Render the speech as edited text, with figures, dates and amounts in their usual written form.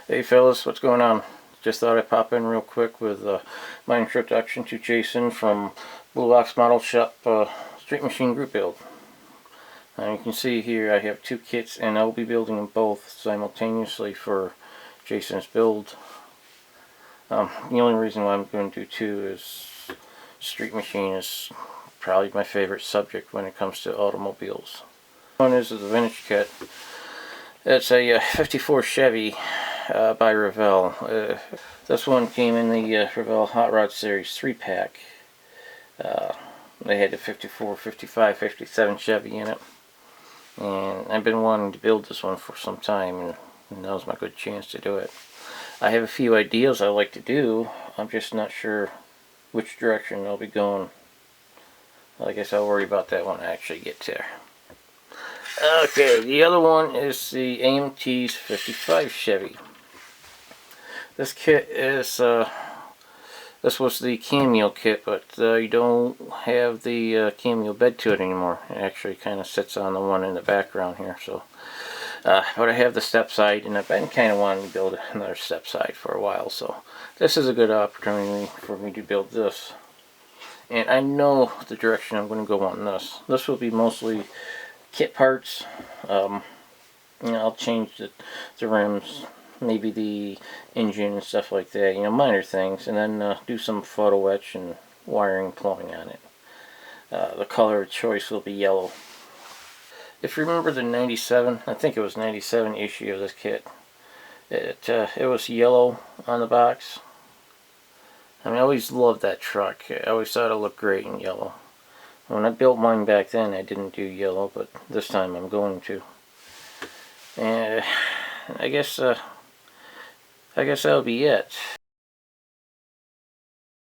Hey fellas, what's going on? Just thought I'd pop in real quick with my introduction to Jason from Blue Box Model Shop Street Machine Group Build. Now you can see here I have two kits and I'll be building them both simultaneously for Jason's build. The only reason why I'm going to do two is Street Machine is probably my favorite subject when it comes to automobiles. One is the vintage kit. It's a 54 Chevy by Revell. This one came in the Revell Hot Rod Series 3-pack. They had the 54, 55, 57 Chevy in it. And I've been wanting to build this one for some time, and now's my good chance to do it. I have a few ideas I like to do. I'm just not sure which direction I'll be going. I guess I'll worry about that when I actually get there. Okay, the other one is the AMT's 55 Chevy. This kit is, this was the cameo kit, but you don't have the cameo bed to it anymore. It actually kind of sits on the one in the background here. So, but I have the step side, and I've been kind of wanting to build another step side for a while. So this is a good opportunity for me to build this. And I know the direction I'm going to go on this. This will be mostly kit parts. I'll change the rims, maybe the engine and stuff like that, minor things, and then do some photo etch and wiring plumbing on it. The color of choice will be yellow. If you remember the 97, I think it was 97 issue of this kit, it was yellow on the box. I mean, I always loved that truck. I always thought it looked great in yellow. When I built mine back then, I didn't do yellow, but this time I'm going to. And I guess that'll be it.